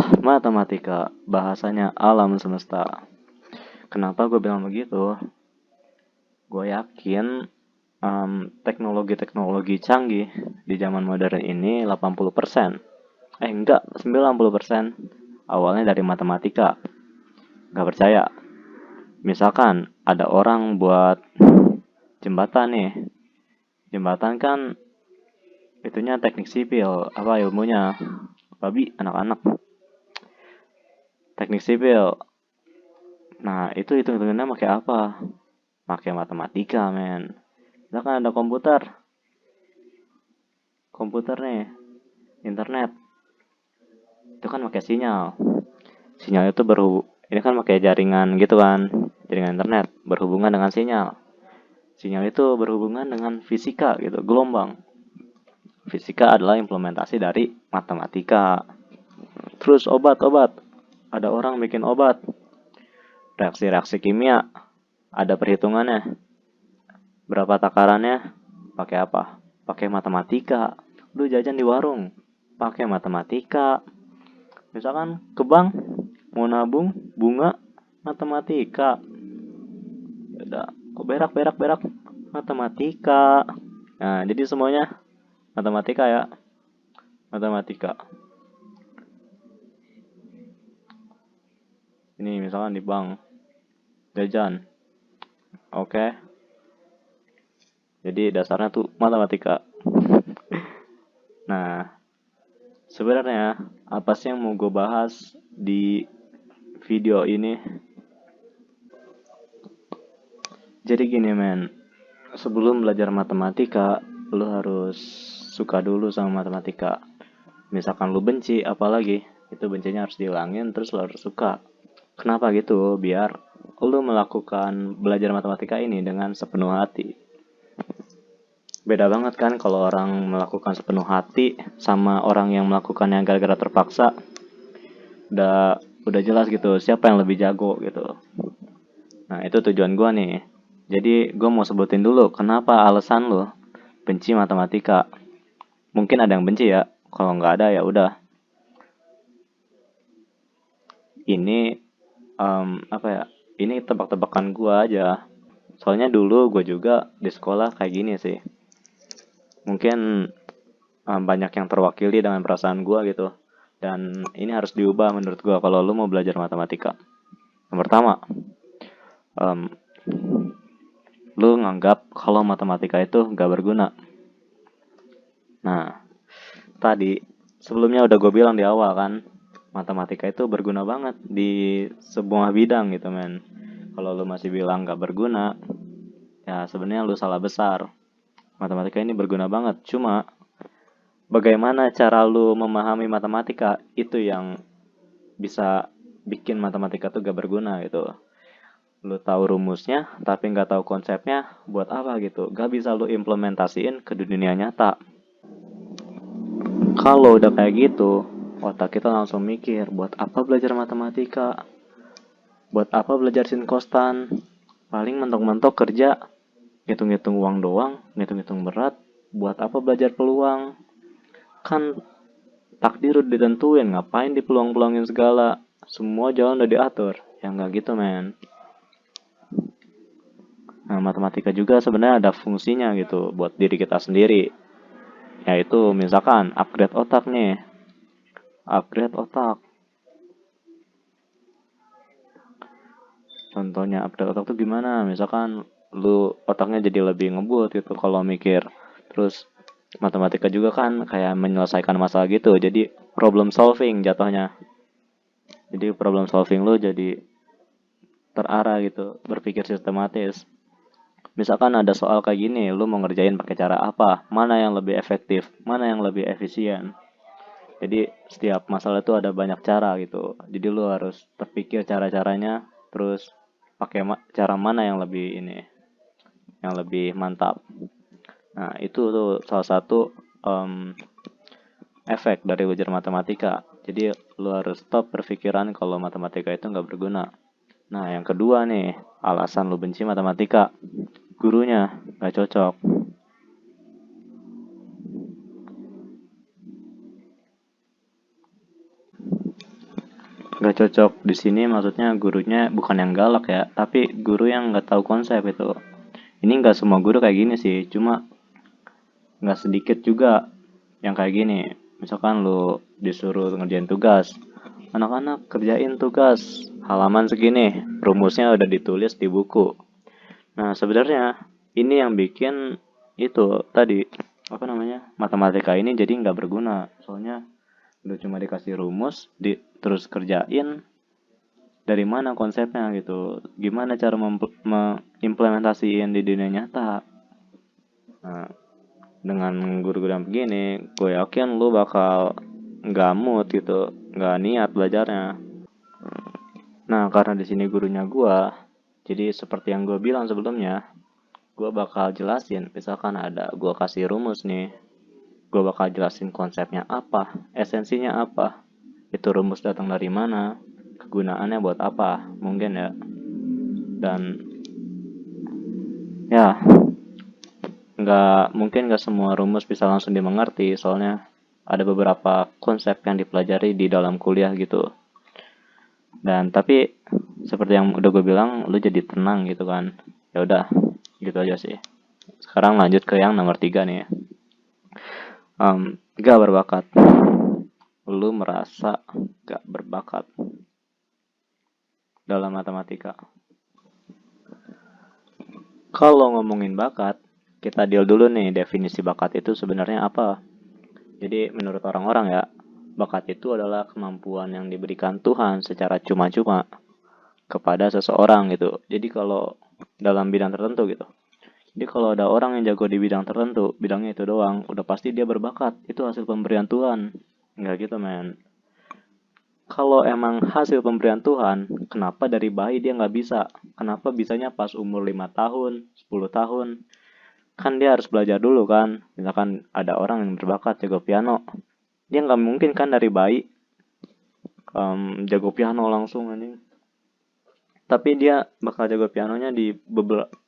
Matematika, bahasanya alam semesta. Kenapa gue bilang begitu? Gue yakin teknologi-teknologi canggih di zaman modern ini 80%. Enggak, 90% awalnya dari matematika. Gak percaya? Misalkan ada orang buat jembatan nih. Jembatan kan itunya teknik sipil, apa ilmunya? Babi, anak-anak. Teknik sipil. Nah, itu hitung-hitungannya pakai apa? Pakai matematika, men. Kita kan ada komputer. Komputer nih, internet. Itu kan pakai sinyal. Sinyal itu ini kan pakai jaringan gitu kan. Jaringan internet berhubungan dengan sinyal. Sinyal itu berhubungan dengan fisika gitu, gelombang. Fisika adalah implementasi dari matematika. Terus obat-obat. Ada orang bikin obat. Reaksi-reaksi kimia. Ada perhitungannya. Berapa takarannya? Pakai apa? Pakai matematika. Lu jajan di warung. Pakai matematika. Misalkan ke bank. Mau nabung. Bunga. Matematika. Udah. Kok berak. Matematika. Nah, jadi semuanya matematika ya. Matematika. Ini misalkan di bank. Jajan. Oke. Jadi dasarnya tuh matematika. Nah, sebenarnya apa sih yang mau gue bahas di video ini? Jadi gini men, sebelum belajar matematika, lu harus suka dulu sama matematika. Misalkan lu benci, apalagi itu bencinya harus dihilangin, terus lu harus suka. Kenapa gitu? Biar lu melakukan belajar matematika ini dengan sepenuh hati. Beda banget kan kalau orang melakukan sepenuh hati sama orang yang melakukannya gara-gara terpaksa. Udah jelas gitu siapa yang lebih jago gitu. Nah, itu tujuan gua nih. Jadi gua mau sebutin dulu kenapa alasan lo benci matematika. Mungkin ada yang benci ya. Kalau nggak ada ya udah. Ini apa ya? Ini tebak-tebakan gua aja. Soalnya dulu gue juga di sekolah kayak gini sih. Mungkin banyak yang terwakili dengan perasaan gue gitu. Dan ini harus diubah menurut gue kalau lu mau belajar matematika. Yang pertama, em, lu nganggap kalau matematika itu gak berguna. Nah, tadi sebelumnya udah gue bilang di awal kan, matematika itu berguna banget di sebuah bidang gitu men. Kalau lu masih bilang gak berguna, ya sebenarnya lu salah besar. Matematika ini berguna banget, cuma bagaimana cara lu memahami matematika itu yang bisa bikin matematika tuh gak berguna gitu. Lu tahu rumusnya tapi nggak tahu konsepnya, buat apa gitu? Gak bisa lu implementasiin ke dunia nyata. Kalau udah kayak gitu, otak kita langsung mikir, buat apa belajar matematika? Buat apa belajar sin kostan? Paling mentok-mentok kerja, ngitung-ngitung uang doang, ngitung-ngitung berat. Buat apa belajar peluang? Kan takdir udah ditentuin, ngapain dipeluang-peluangin segala? Semua jalan udah diatur. Ya nggak gitu men. Nah, matematika juga sebenarnya ada fungsinya gitu buat diri kita sendiri. Yaitu misalkan upgrade otak nih. Upgrade otak. Contohnya upgrade otak tuh gimana? Misalkan lu otaknya jadi lebih ngebut gitu kalau mikir. Terus matematika juga kan kayak menyelesaikan masalah gitu. Jadi problem solving jatuhnya. Jadi problem solving lu jadi terarah gitu, berpikir sistematis. Misalkan ada soal kayak gini, lu mau ngerjain pakai cara apa? Mana yang lebih efektif? Mana yang lebih efisien? Jadi setiap masalah itu ada banyak cara gitu. Jadi lu harus terpikir cara-caranya, terus pakai cara mana yang lebih yang lebih mantap. Nah, itu tuh salah satu efek dari belajar matematika. Jadi lu harus stop berpikiran kalau matematika itu nggak berguna. Nah, yang kedua nih, alasan lu benci matematika. Gurunya nggak cocok. nggak cocok di sini maksudnya gurunya bukan yang galak ya, tapi guru yang nggak tahu konsep itu. Ini nggak semua guru kayak gini sih, cuma nggak sedikit juga yang kayak gini. Misalkan lu disuruh ngerjain tugas, anak-anak kerjain tugas halaman segini, rumusnya udah ditulis di buku. Nah sebenarnya ini yang bikin itu tadi apa namanya, matematika ini jadi nggak berguna. Soalnya udah cuma dikasih rumus, terus kerjain, dari mana konsepnya gitu, gimana cara mengimplementasiin di dunia nyata. Nah, dengan guru-guru yang begini, gue yakin lu bakal nggak mood gitu, nggak niat belajarnya. Nah, karena di sini gurunya gue, jadi seperti yang gue bilang sebelumnya, gue bakal jelasin. Misalkan ada gue kasih rumus nih, gue bakal jelasin konsepnya apa, esensinya apa, itu rumus datang dari mana, kegunaannya buat apa, mungkin ya. Dan ya, nggak semua rumus bisa langsung dimengerti, soalnya ada beberapa konsep yang dipelajari di dalam kuliah gitu. Dan tapi seperti yang udah gue bilang, lu jadi tenang gitu kan. Ya udah, gitu aja sih. Sekarang lanjut ke yang nomor 3 nih. Gak berbakat. Lu merasa gak berbakat dalam matematika. Kalau ngomongin bakat, kita deal dulu nih definisi bakat itu sebenarnya apa. Jadi menurut orang-orang ya, bakat itu adalah kemampuan yang diberikan Tuhan secara cuma-cuma kepada seseorang gitu. Jadi kalau dalam bidang tertentu gitu. Jadi kalau ada orang yang jago di bidang tertentu, bidangnya itu doang, udah pasti dia berbakat. Itu hasil pemberian Tuhan. Enggak gitu, men. Kalau emang hasil pemberian Tuhan, kenapa dari bayi dia nggak bisa? Kenapa bisanya pas umur 5 tahun, 10 tahun? Kan dia harus belajar dulu kan. Misalkan ada orang yang berbakat jago piano, dia nggak mungkin kan dari bayi jago piano langsung anjing. Tapi dia bakal jago pianonya di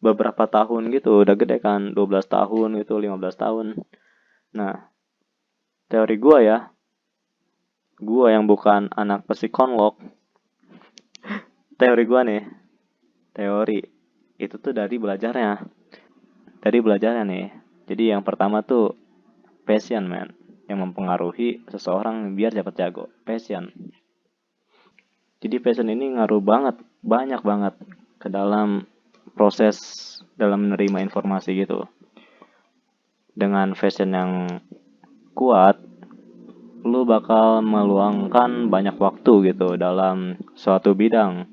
beberapa tahun gitu, udah gede kan, 12 tahun gitu, 15 tahun. Nah, teori gua yang bukan anak psikolog, teori gua nih, teori itu tuh dari belajarnya nih. Jadi yang pertama tuh passion, man, yang mempengaruhi seseorang biar cepat jago. Passion. Jadi passion ini ngaruh banget, banyak banget ke dalam proses dalam menerima informasi gitu. Dengan passion yang kuat, lu bakal meluangkan banyak waktu gitu dalam suatu bidang,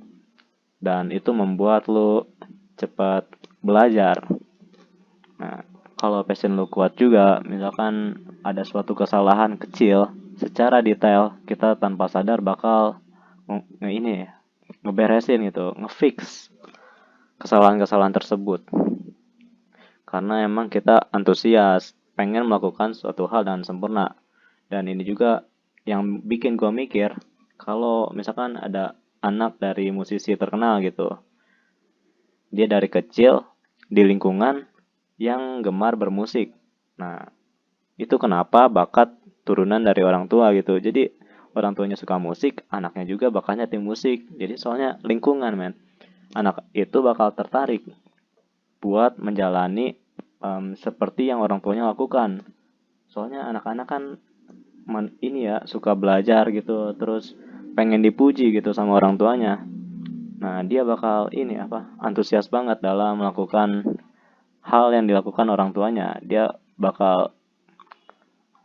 dan itu membuat lu cepat belajar. Nah, kalau passion lu kuat juga, misalkan ada suatu kesalahan kecil, secara detail kita tanpa sadar bakal ini ngeberesin gitu, ngefix kesalahan-kesalahan tersebut. Karena emang kita antusias, pengen melakukan suatu hal dengan sempurna. Dan ini juga yang bikin gue mikir, kalau misalkan ada anak dari musisi terkenal gitu, dia dari kecil di lingkungan yang gemar bermusik. Nah, itu kenapa bakat turunan dari orang tua gitu. Jadi orang tuanya suka musik, anaknya juga bakatnya tim musik. Jadi soalnya lingkungan, men. Anak itu bakal tertarik buat menjalani seperti yang orang tuanya lakukan. Soalnya anak-anak kan ini ya suka belajar gitu, terus pengen dipuji gitu sama orang tuanya. Nah, dia bakal ini apa? Antusias banget dalam melakukan hal yang dilakukan orang tuanya. Dia bakal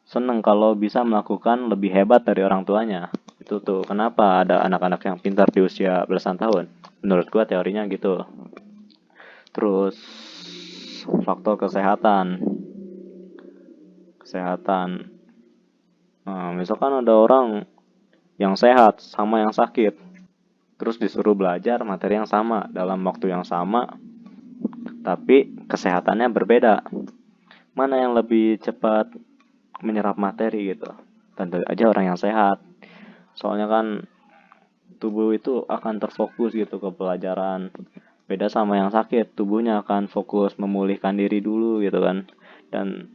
seneng kalau bisa melakukan lebih hebat dari orang tuanya. Itu tuh kenapa ada anak-anak yang pintar di usia belasan tahun. Menurut gua teorinya gitu. Terus faktor kesehatan. Kesehatan. Nah, misalkan ada orang yang sehat sama yang sakit, terus disuruh belajar materi yang sama dalam waktu yang sama, tapi kesehatannya berbeda. Mana yang lebih cepat menyerap materi gitu? Tentu aja orang yang sehat. Soalnya kan tubuh itu akan terfokus gitu ke pelajaran. Beda sama yang sakit, tubuhnya akan fokus memulihkan diri dulu gitu kan. Dan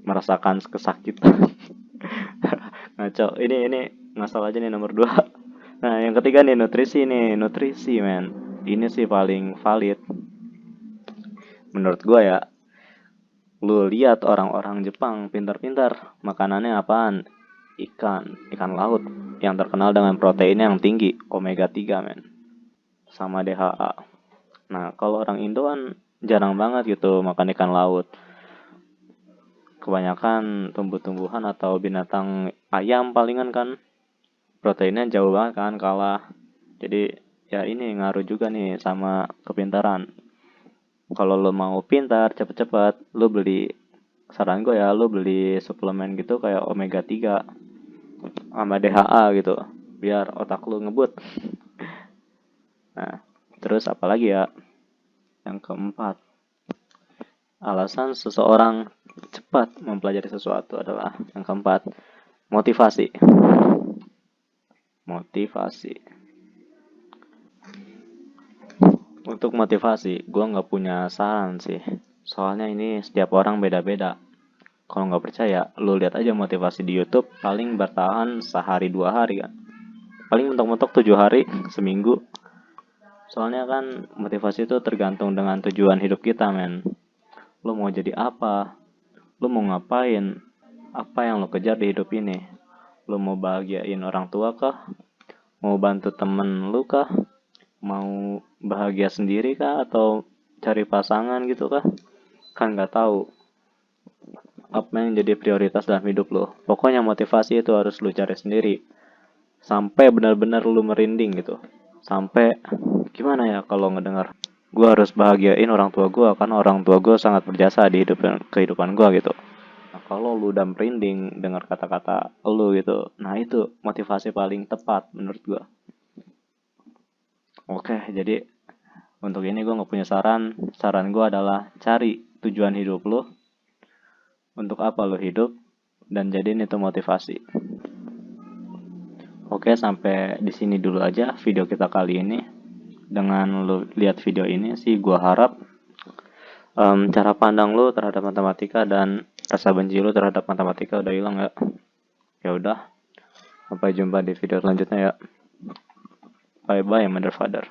merasakan kesakitan. Ngaco. Ini ngasal aja nih nomor 2. Nah, yang Yang ketiga nih, nutrisi men. Ini sih paling valid menurut gua ya. Lu lihat orang-orang Jepang pintar-pintar, makanannya apaan? Ikan laut yang terkenal dengan proteinnya yang tinggi, omega 3 men, sama DHA. Nah, kalau orang Indo kan jarang banget gitu makan ikan laut. Kebanyakan tumbuh-tumbuhan atau binatang, ayam palingan kan. Proteinnya jauh banget kan, kalah. Jadi ya ini ngaruh juga nih sama kepintaran. Kalau lo mau pintar cepet-cepet, lo beli, saran gue ya, lo beli suplemen gitu kayak omega 3 sama DHA gitu, biar otak lo ngebut. Nah, terus apalagi ya? Yang keempat, alasan seseorang cepat mempelajari sesuatu adalah yang keempat, motivasi. Motivasi. Untuk motivasi, gue nggak punya saran sih. Soalnya ini setiap orang beda-beda. Kalau nggak percaya, lu lihat aja motivasi di YouTube, paling bertahan sehari 2 hari kan. Paling mentok-mentok 7 hari, seminggu. Soalnya kan motivasi itu tergantung dengan tujuan hidup kita men. Lu mau jadi apa? Lu mau ngapain? Apa yang lu kejar di hidup ini? Lu mau bahagiain orang tua kah? Mau bantu temen lu kah? Mau bahagia sendiri kah? Atau cari pasangan gitu kah? Kan nggak tahu apa yang jadi prioritas dalam hidup lo. Pokoknya motivasi itu harus lu cari sendiri. Sampai benar-benar lu merinding gitu. Sampai gimana ya kalau ngedengar gue harus bahagiain orang tua gue karena orang tua gue sangat berjasa di kehidupan gue gitu. Nah, kalau lu udah merinding dengar kata-kata lu gitu, nah itu motivasi paling tepat menurut gue. Oke, jadi untuk ini gue nggak punya saran. Saran gue adalah cari tujuan hidup lu, untuk apa lu hidup, dan jadiin itu motivasi. Oke, sampai di sini dulu aja video kita kali ini. Dengan lu lihat video ini sih, gua harap cara pandang lu terhadap matematika dan rasa benci lu terhadap matematika udah hilang ya. Ya udah, sampai jumpa di video selanjutnya ya. Bye bye, mother father.